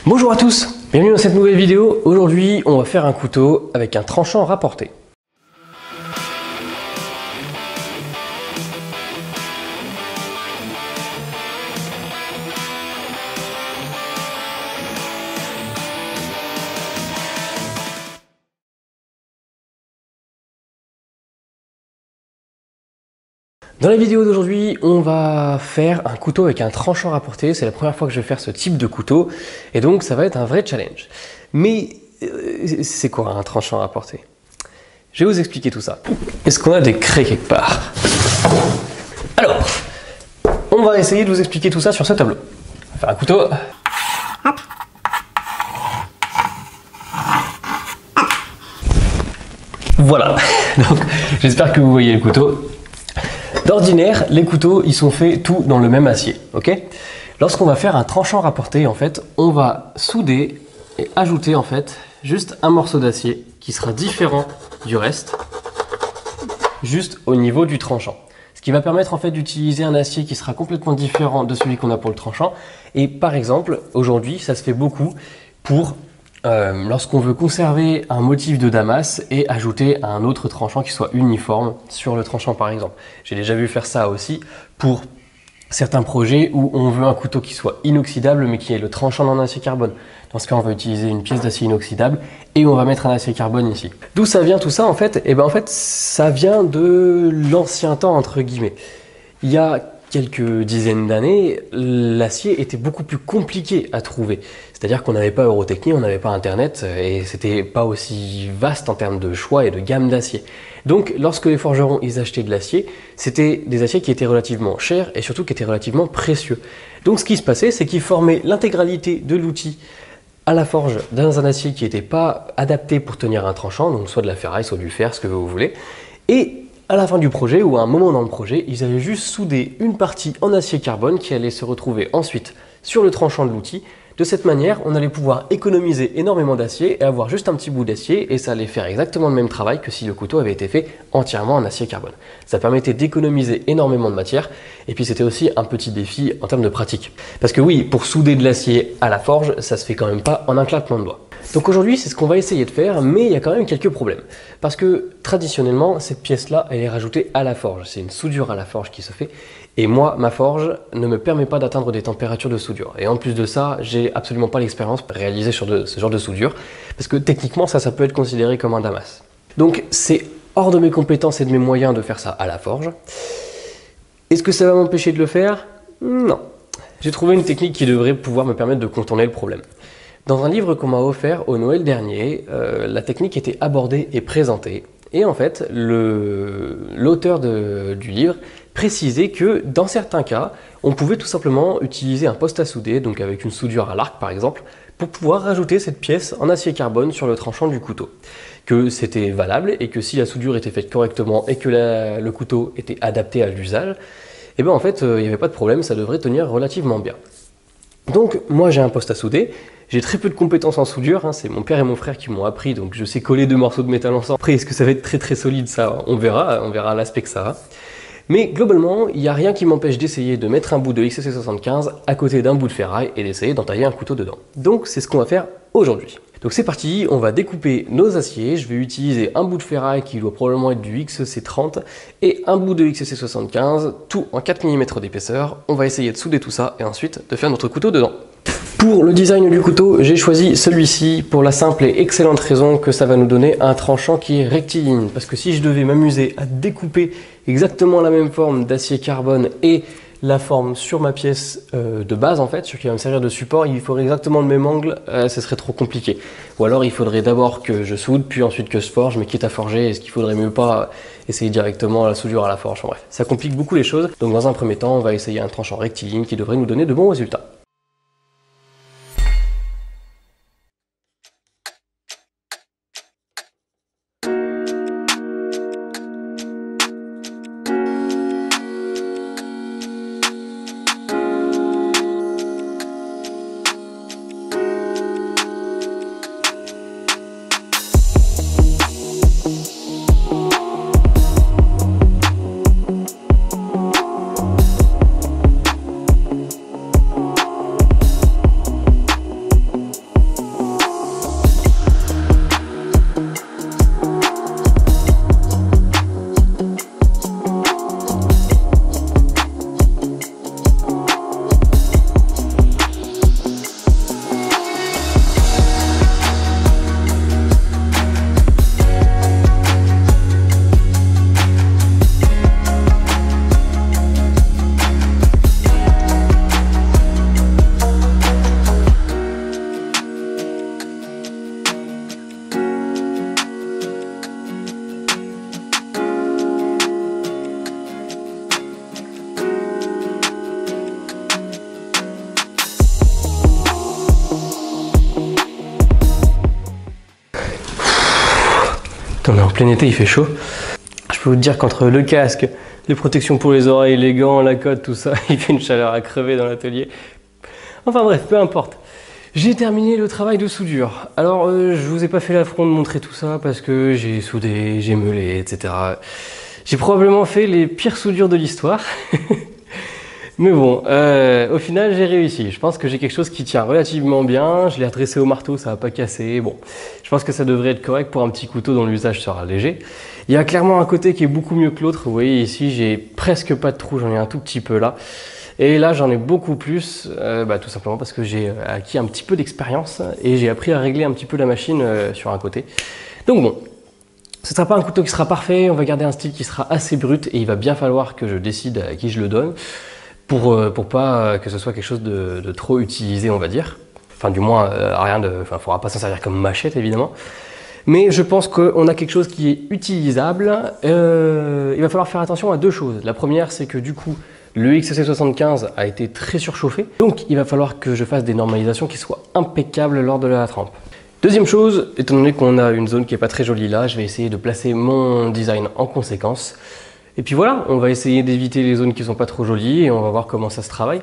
Bonjour à tous, bienvenue dans cette nouvelle vidéo. Aujourd'hui, on va faire un couteau avec un tranchant rapporté. Dans la vidéo d'aujourd'hui, on va faire un couteau avec un tranchant rapporté. C'est la première fois que je vais faire ce type de couteau et donc ça va être un vrai challenge. Mais c'est quoi un tranchant rapporté? Je vais vous expliquer tout ça. Est-ce qu'on a des craies quelque part? Alors, on va essayer de vous expliquer tout ça sur ce tableau. On va faire un couteau. Hop. Voilà, donc j'espère que vous voyez le couteau. D'ordinaire, les couteaux, ils sont faits tout dans le même acier, ok? Lorsqu'on va faire un tranchant rapporté, en fait, on va souder et ajouter, en fait, juste un morceau d'acier qui sera différent du reste, juste au niveau du tranchant. Ce qui va permettre, en fait, d'utiliser un acier qui sera complètement différent de celui qu'on a pour le tranchant. Et par exemple, aujourd'hui, ça se fait beaucoup pour lorsqu'on veut conserver un motif de damas et ajouter un autre tranchant qui soit uniforme sur le tranchant par exemple. J'ai déjà vu faire ça aussi pour certains projets où on veut un couteau qui soit inoxydable mais qui ait le tranchant en acier carbone. Dans ce cas, on va utiliser une pièce d'acier inoxydable et on va mettre un acier carbone ici. D'où ça vient tout ça en fait? Et ben en fait, ça vient de l'ancien temps entre guillemets. Il y a quelques dizaines d'années, l'acier était beaucoup plus compliqué à trouver. C'est-à-dire qu'on n'avait pas Eurotechnie, on n'avait pas Internet et c'était pas aussi vaste en termes de choix et de gamme d'acier. Donc lorsque les forgerons ils achetaient de l'acier, c'était des aciers qui étaient relativement chers et surtout qui étaient relativement précieux. Donc ce qui se passait, c'est qu'ils formaient l'intégralité de l'outil à la forge dans un acier qui n'était pas adapté pour tenir un tranchant, donc soit de la ferraille, soit du fer, ce que vous voulez. Et à la fin du projet ou à un moment dans le projet, ils avaient juste soudé une partie en acier carbone qui allait se retrouver ensuite sur le tranchant de l'outil. De cette manière, on allait pouvoir économiser énormément d'acier et avoir juste un petit bout d'acier et ça allait faire exactement le même travail que si le couteau avait été fait entièrement en acier carbone. Ça permettait d'économiser énormément de matière et puis c'était aussi un petit défi en termes de pratique. Parce que oui, pour souder de l'acier à la forge, ça se fait quand même pas en un claquement de doigts. Donc aujourd'hui, c'est ce qu'on va essayer de faire, mais il y a quand même quelques problèmes. Parce que traditionnellement, cette pièce-là, elle est rajoutée à la forge. C'est une soudure à la forge qui se fait. Et moi, ma forge ne me permet pas d'atteindre des températures de soudure. Et en plus de ça, j'ai absolument pas l'expérience pour réaliser sur ce genre de soudure. Parce que techniquement, ça peut être considéré comme un damas. Donc c'est hors de mes compétences et de mes moyens de faire ça à la forge. Est-ce que ça va m'empêcher de le faire? Non. J'ai trouvé une technique qui devrait pouvoir me permettre de contourner le problème. Dans un livre qu'on m'a offert au Noël dernier, la technique était abordée et présentée. Et en fait, l'auteur du livre précisait que dans certains cas, on pouvait tout simplement utiliser un poste à souder, donc avec une soudure à l'arc par exemple, pour pouvoir rajouter cette pièce en acier carbone sur le tranchant du couteau. Que c'était valable et que si la soudure était faite correctement et que le couteau était adapté à l'usage, et bien en fait, il n'y avait pas de problème, ça devrait tenir relativement bien. Donc moi j'ai un poste à souder, j'ai très peu de compétences en soudure, hein, c'est mon père et mon frère qui m'ont appris, donc je sais coller deux morceaux de métal ensemble. Après est-ce que ça va être très solide, ça on verra l'aspect que ça a. Mais globalement, il n'y a rien qui m'empêche d'essayer de mettre un bout de XC75 à côté d'un bout de ferraille et d'essayer d'entailler un couteau dedans. Donc c'est ce qu'on va faire aujourd'hui. Donc c'est parti, on va découper nos aciers. Je vais utiliser un bout de ferraille qui doit probablement être du XC30 et un bout de XC75, tout en 4 mm d'épaisseur. On va essayer de souder tout ça et ensuite de faire notre couteau dedans. Pour le design du couteau, j'ai choisi celui-ci pour la simple et excellente raison que ça va nous donner un tranchant qui est rectiligne. Parce que si je devais m'amuser à découper exactement la même forme d'acier carbone et la forme sur ma pièce de base en fait, sur qui va me servir de support, il faudrait exactement le même angle, ce serait trop compliqué. Ou alors il faudrait d'abord que je soude, puis ensuite que je forge, mais quitte à forger, est-ce qu'il faudrait mieux pas essayer directement la soudure à la forge? Enfin, bref, ça complique beaucoup les choses. Donc dans un premier temps, on va essayer un tranchant rectiligne qui devrait nous donner de bons résultats. On est en plein été, il fait chaud. Je peux vous dire qu'entre le casque, les protections pour les oreilles, les gants, la cotte, tout ça, il fait une chaleur à crever dans l'atelier. Enfin bref, peu importe. J'ai terminé le travail de soudure. Alors, je vous ai pas fait l'affront de montrer tout ça parce que j'ai soudé, j'ai meulé, etc. J'ai probablement fait les pires soudures de l'histoire. Mais bon, au final, j'ai réussi. Je pense que j'ai quelque chose qui tient relativement bien. Je l'ai redressé au marteau, ça va pas casser. Bon, je pense que ça devrait être correct pour un petit couteau dont l'usage sera léger. Il y a clairement un côté qui est beaucoup mieux que l'autre. Vous voyez ici, j'ai presque pas de trou, j'en ai un tout petit peu là. Et là, j'en ai beaucoup plus, tout simplement parce que j'ai acquis un petit peu d'expérience et j'ai appris à régler un petit peu la machine sur un côté. Donc bon, ce ne sera pas un couteau qui sera parfait. On va garder un style qui sera assez brut et il va bien falloir que je décide à qui je le donne. Pour pas que ce soit quelque chose de trop utilisé, on va dire. Enfin, du moins, il ne faudra pas s'en servir comme machette, évidemment. Mais je pense qu'on a quelque chose qui est utilisable. Il va falloir faire attention à deux choses. La première, c'est que du coup, le XC75 a été très surchauffé. Donc, il va falloir que je fasse des normalisations qui soient impeccables lors de la trempe. Deuxième chose, étant donné qu'on a une zone qui n'est pas très jolie là, je vais essayer de placer mon design en conséquence. Et puis voilà, on va essayer d'éviter les zones qui sont pas trop jolies et on va voir comment ça se travaille.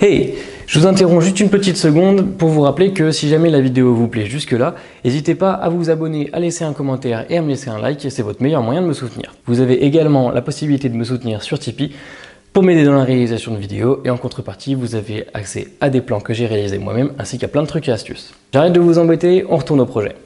Hey, je vous interromps juste une petite seconde pour vous rappeler que si jamais la vidéo vous plaît jusque-là, n'hésitez pas à vous abonner, à laisser un commentaire et à me laisser un like, c'est votre meilleur moyen de me soutenir. Vous avez également la possibilité de me soutenir sur Tipeee pour m'aider dans la réalisation de vidéos et en contrepartie, vous avez accès à des plans que j'ai réalisés moi-même ainsi qu'à plein de trucs et astuces. J'arrête de vous embêter, on retourne au projet.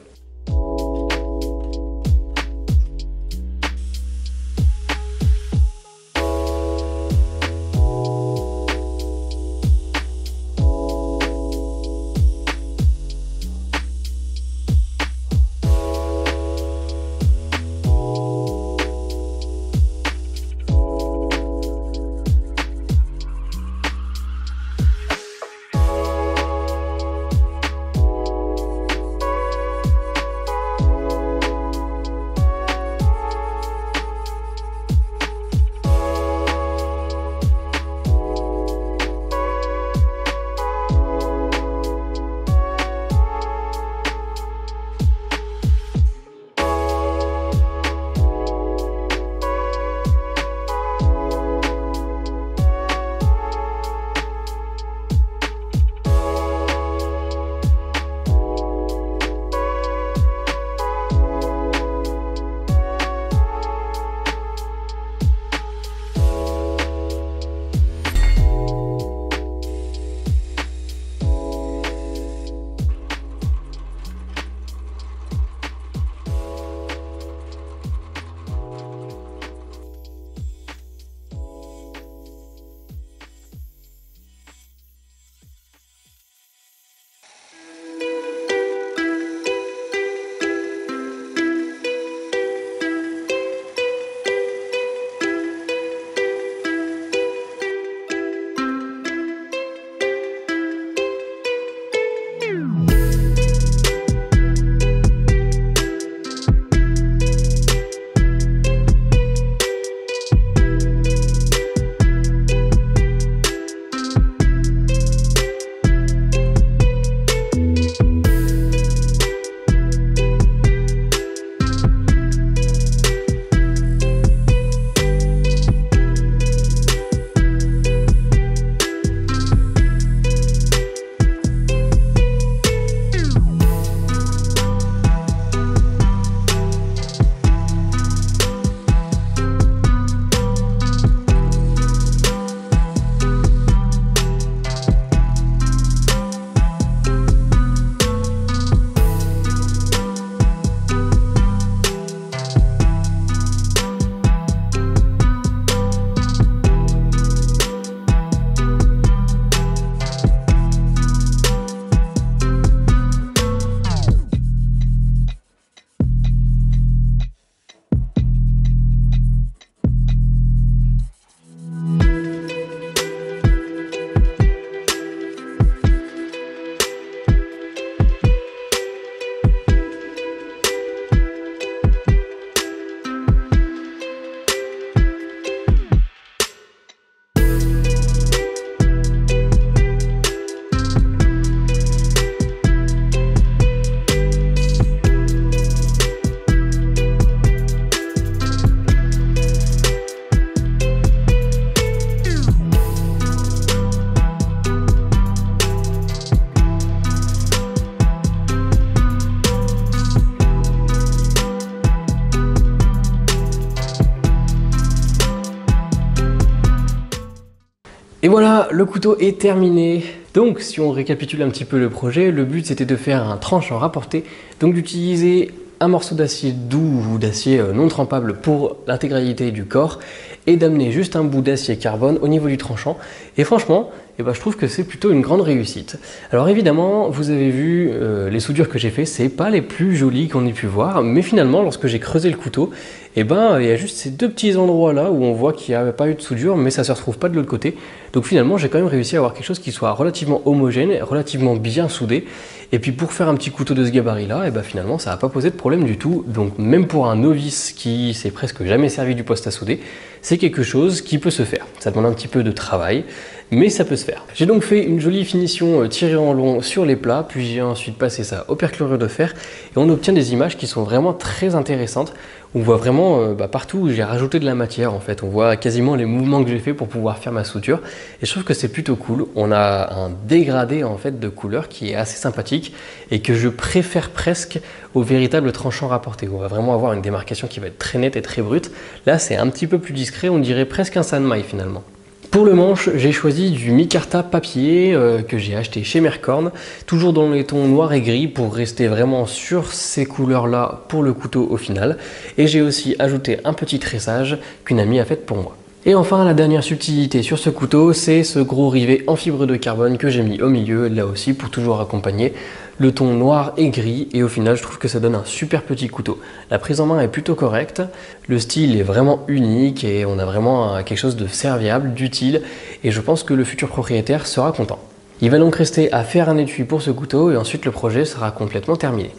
Et voilà, le couteau est terminé. Donc si on récapitule un petit peu le projet, le but c'était de faire un tranchant rapporté, donc d'utiliser un morceau d'acier doux ou d'acier non trempable pour l'intégralité du corps et d'amener juste un bout d'acier carbone au niveau du tranchant. Et franchement, je trouve que c'est plutôt une grande réussite. Alors évidemment, vous avez vu les soudures que j'ai fait, c'est pas les plus jolies qu'on ait pu voir, mais finalement, lorsque j'ai creusé le couteau, il y a juste ces deux petits endroits là où on voit qu'il n'y avait pas eu de soudure, mais ça se retrouve pas de l'autre côté. Donc finalement, j'ai quand même réussi à avoir quelque chose qui soit relativement homogène, relativement bien soudé. Et puis pour faire un petit couteau de ce gabarit là, finalement ça n'a pas posé de problème du tout. Donc même pour un novice qui s'est presque jamais servi du poste à souder, c'est quelque chose qui peut se faire. Ça demande un petit peu de travail, mais ça peut se faire. J'ai donc fait une jolie finition tirée en long sur les plats, puis j'ai ensuite passé ça au perchlorure de fer et on obtient des images qui sont vraiment très intéressantes. On voit vraiment partout où j'ai rajouté de la matière en fait, on voit quasiment les mouvements que j'ai fait pour pouvoir faire ma soudure et je trouve que c'est plutôt cool. On a un dégradé en fait de couleur qui est assez sympathique et que je préfère presque au véritable tranchant rapporté. On va vraiment avoir une démarcation qui va être très nette et très brute. Là c'est un petit peu plus discret, on dirait presque un sanmaï finalement. Pour le manche, j'ai choisi du micarta papier que j'ai acheté chez Mercorn, toujours dans les tons noir et gris pour rester vraiment sur ces couleurs-là pour le couteau au final. Et j'ai aussi ajouté un petit tressage qu'une amie a fait pour moi. Et enfin, la dernière subtilité sur ce couteau, c'est ce gros rivet en fibre de carbone que j'ai mis au milieu, là aussi pour toujours accompagner le ton noir et gris, et au final je trouve que ça donne un super petit couteau. La prise en main est plutôt correcte, le style est vraiment unique et on a vraiment quelque chose de serviable, d'utile, et je pense que le futur propriétaire sera content. Il va donc rester à faire un étui pour ce couteau et ensuite le projet sera complètement terminé.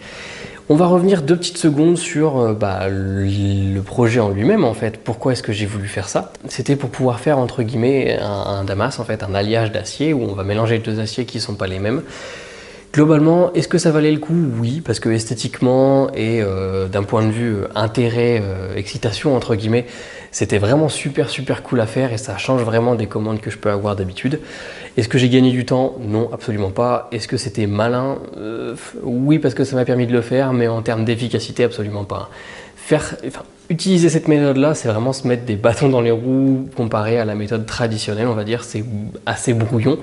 On va revenir 2 petites secondes sur le projet en lui-même en fait. Pourquoi est-ce que j'ai voulu faire ça? C'était pour pouvoir faire entre guillemets un damas, en fait, un alliage d'acier où on va mélanger 2 aciers qui ne sont pas les mêmes. Globalement, est-ce que ça valait le coup? Oui, parce que esthétiquement et d'un point de vue intérêt, excitation entre guillemets, c'était vraiment super cool à faire et ça change vraiment des commandes que je peux avoir d'habitude. Est-ce que j'ai gagné du temps? Non, absolument pas. Est-ce que c'était malin? Oui, parce que ça m'a permis de le faire, mais en termes d'efficacité, absolument pas. Utiliser cette méthode-là, c'est vraiment se mettre des bâtons dans les roues comparé à la méthode traditionnelle, on va dire, c'est assez brouillon.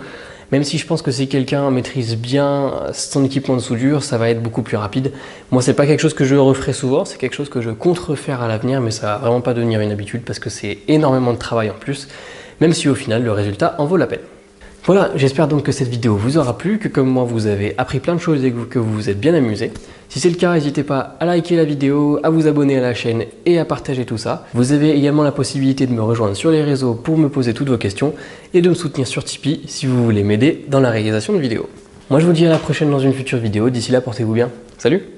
Même si je pense que si quelqu'un maîtrise bien son équipement de soudure, ça va être beaucoup plus rapide. Moi, c'est pas quelque chose que je referai souvent, c'est quelque chose que je compte refaire à l'avenir, mais ça va vraiment pas devenir une habitude parce que c'est énormément de travail en plus, même si au final, le résultat en vaut la peine. Voilà, j'espère donc que cette vidéo vous aura plu, que comme moi vous avez appris plein de choses et que vous vous êtes bien amusé. Si c'est le cas, n'hésitez pas à liker la vidéo, à vous abonner à la chaîne et à partager tout ça. Vous avez également la possibilité de me rejoindre sur les réseaux pour me poser toutes vos questions et de me soutenir sur Tipeee si vous voulez m'aider dans la réalisation de vidéos. Moi je vous dis à la prochaine dans une future vidéo, d'ici là portez-vous bien, salut!